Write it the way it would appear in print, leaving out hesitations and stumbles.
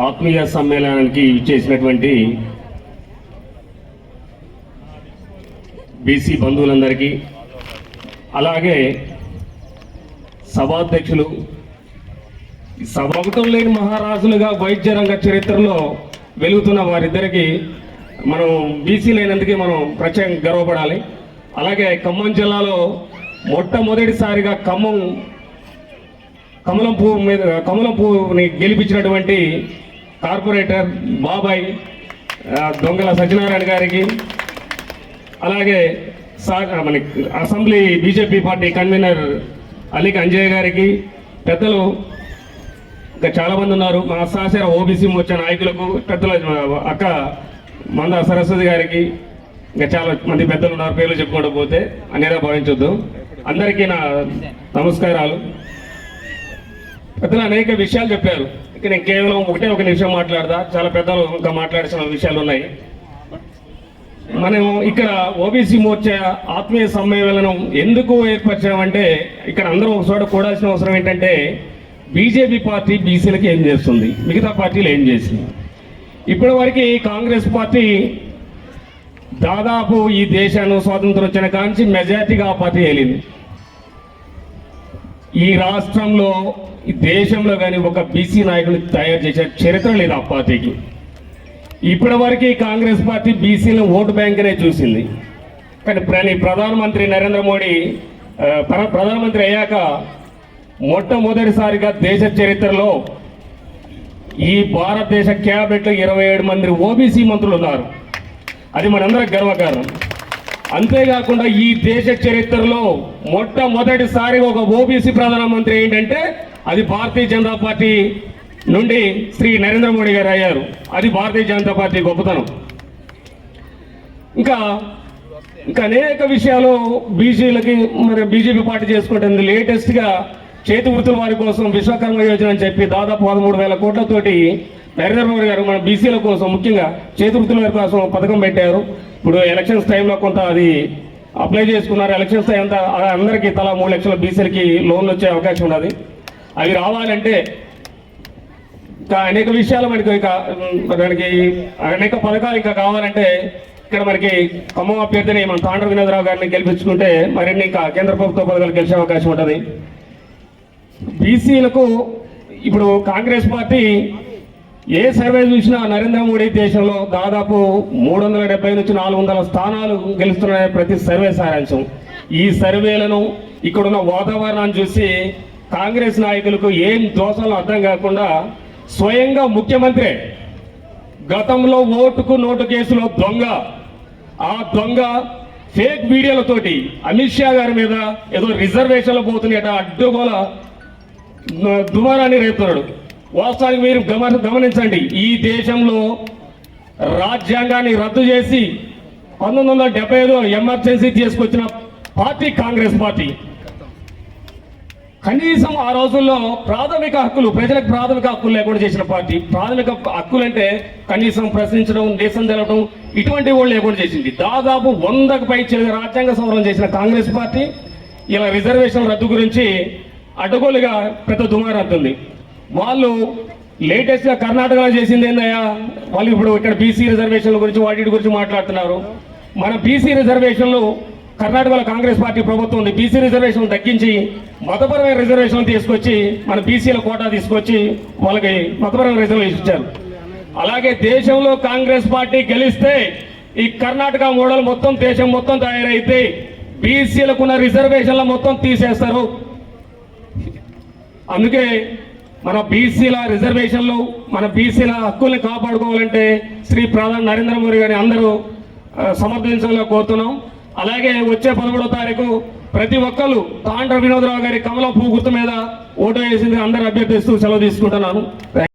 ఆత్మీయ సమ్మేళనానికి ఇచ్చేసినటువంటి బీసీ బంధువులందరికీ, అలాగే సభాధ్యక్షులు, సభాగతం లేని మహారాజులుగా వైద్య రంగ చరిత్రలో వెలుగుతున్న వారిద్దరికి మనం బీసీ లేనందుకే మనం ప్రత్యేకంగా గర్వపడాలి. అలాగే ఖమ్మం జిల్లాలో మొట్టమొదటిసారిగా కమలం పువ్వుని గెలిపించినటువంటి కార్పొరేటర్ బాబాయ్ దొంగల సత్యనారాయణ గారికి, అలాగే మన assembly BJP party convener Alik Anjaiah గారికి, పెద్దలు ఇంకా చాలామంది ఉన్నారు, మా సహచర ఓబీసీ మోర్చా నాయకులకు, పెద్దల అక్క మంద సరస్వతి గారికి, ఇంకా చాలా మంది పెద్దలు ఉన్నారు, పేర్లు చెప్పుకోవడం పోతే అనేలా భావించొద్దు. అందరికీ నా నమస్కారాలు. పెద్దలు అనేక విషయాలు చెప్పారు. ఇక నేను కేవలం ఒక నిమిషం మాట్లాడదా, చాలా పెద్దలు ఇంకా మాట్లాడాల్సిన విషయాలు ఉన్నాయి. మనం ఇక్కడ ఓబీసీ మోర్చా ఆత్మీయ సమ్మేళనం ఎందుకు ఏర్పరిచామంటే, ఇక్కడ అందరూ ఒక చోట కూడాల్సిన అవసరం ఏంటంటే, బీజేపీ పార్టీ బీసీలకు ఏం చేస్తుంది, మిగతా పార్టీలు ఏం చేసింది. ఇప్పటి వరకు కాంగ్రెస్ పార్టీ దాదాపు ఈ దేశాన్ని స్వాతంత్రం వచ్చిన కాంచి మెజార్టీగా ఆ పార్టీ వెళ్ళింది. ఈ రాష్ట్రంలో ఈ దేశంలో కానీ ఒక బీసీ నాయకుని తయారు చేసే చరిత్ర లేదు ఆ పార్టీకి. ఇప్పటి వరకు కాంగ్రెస్ పార్టీ బీసీలను ఓటు బ్యాంకునే చూసింది. కానీ ప్రధానమంత్రి నరేంద్ర మోడీ ప్రధానమంత్రి అయ్యాక మొట్టమొదటిసారిగా దేశ చరిత్రలో ఈ భారతదేశ క్యాబినెట్లో 27 మంది ఓబీసీ మంత్రులు ఉన్నారు. అది మనందరికి గర్వకారణం. అంతేకాకుండా ఈ దేశ చరిత్రలో మొట్టమొదటిసారిగా ఒక ఓబీసీ ప్రధానమంత్రి ఏంటంటే అది భారతీయ జనతా పార్టీ నుండి శ్రీ నరేంద్ర మోడీ గారు అయ్యారు. అది భారతీయ జనతా పార్టీ గొప్పతనం. ఇంకా అనేక విషయాలు బీసీలకి మరి బీజేపీ పార్టీ చేసుకుంటుంది. లేటెస్ట్గా చేతి వృత్తుల వారి కోసం విశ్వకర్మ యోజన అని చెప్పి దాదాపు 13,000 కోట్లతోటి నరేంద్ర మోడీ గారు మన బీసీల కోసం ముఖ్యంగా చేతి వృత్తుల వారి కోసం పథకం పెట్టారు. ఇప్పుడు ఎలక్షన్స్ టైంలో కొంత అది అప్లై చేసుకున్నారు. ఎలక్షన్స్ టైం అంతా అందరికీ తలా 3 లక్షల బీసీలకి లోన్లు వచ్చే అవకాశం ఉన్నది. అవి రావాలంటే ఇంకా అనేక విషయాలు మనకి దానికి అనేక పథకాలు ఇంకా కావాలంటే ఇక్కడ మనకి ఖమ్మం అభ్యర్థిని మన తాండ్ర వినోదరావు గారిని గెలిపించుకుంటే మరిన్ని ఇంకా కేంద్ర ప్రభుత్వ పథకాలు గెలిచే అవకాశం ఉంటుంది. బీసీలకు ఇప్పుడు కాంగ్రెస్ పార్టీ ఏ సర్వే చూసినా నరేంద్ర మోడీ దేశంలో దాదాపు 370 నుంచి 400 స్థానాలు గెలుస్తున్న ప్రతి సర్వే సారాంశం. ఈ సర్వేలను ఇక్కడున్న వాతావరణాన్ని చూసి కాంగ్రెస్ నాయకులకు ఏం దోషాలు అర్థం కాకుండా స్వయంగా ముఖ్యమంత్రి గతంలో ఓటుకు నోటు కేసులో ఆ దొంగ ఫేక్ వీడియోలతోటి అమిత్ షా గారి మీద ఏదో రిజర్వేషన్లు పోతున్నాయట అడ్డుగోల దుమారాన్ని రేపుతున్నాడు. వాస్తవానికి మీరు గమనించండి, ఈ దేశంలో రాజ్యాంగాన్ని రద్దు చేసి 1975 ఎమర్జెన్సీ తీసుకొచ్చిన పార్టీ కాంగ్రెస్ పార్టీ. కనీసం ఆ రోజుల్లో ప్రాథమిక హక్కులు, ప్రజలకు ప్రాథమిక హక్కులు లేకుండా చేసిన పార్టీ. ప్రాథమిక హక్కులు అంటే కనీసం ప్రశ్నించడం, దేశం తెలవడం, ఇటువంటి వాళ్ళు లేకుండా చేసింది. దాదాపు 100కు పై రాజ్యాంగ సవరణ చేసిన కాంగ్రెస్ పార్టీ ఇలా రిజర్వేషన్ రద్దు గురించి అడ్డగోలుగా పెద్ద దుమారంతుంది. వాళ్ళు లేటెస్ట్గా కర్ణాటకలో చేసింది ఏందయ్యా, వాళ్ళు ఇప్పుడు ఇక్కడ బీసీ రిజర్వేషన్ల గురించి వాటి గురించి మాట్లాడుతున్నారు. మన బీసీ రిజర్వేషన్లు కర్ణాటకలో కాంగ్రెస్ పార్టీ ప్రభుత్వం ఉంది. బీసీ రిజర్వేషన్ తగ్గించి మతపరమైన రిజర్వేషన్ తీసుకొచ్చి మన బీసీల కోటా తీసుకొచ్చి వాళ్ళకి మతపరమైన రిజర్వేషన్ ఇచ్చారు. అలాగే దేశంలో కాంగ్రెస్ పార్టీ గెలిస్తే ఈ కర్ణాటక మోడల్ మొత్తం దేశం మొత్తం తయారైతే బీసీలకున్న రిజర్వేషన్ల మొత్తం తీసేస్తారు. అందుకే మన బీసీల రిజర్వేషన్లు, మన బీసీల హక్కుల్ని కాపాడుకోవాలంటే శ్రీ ప్రధాని నరేంద్ర మోడీ గారిని అందరూ సమర్థించాలని కోరుతున్నాం. అలాగే వచ్చే 13వ తారీఖు ప్రతి ఒక్కరు తాండ్ర వినోదరావు గారి కమలం పువ్వు గుర్తు మీద ఓటు వేసింది అందరూ అభ్యర్థిస్తూ సెలవు తీసుకుంటున్నాను.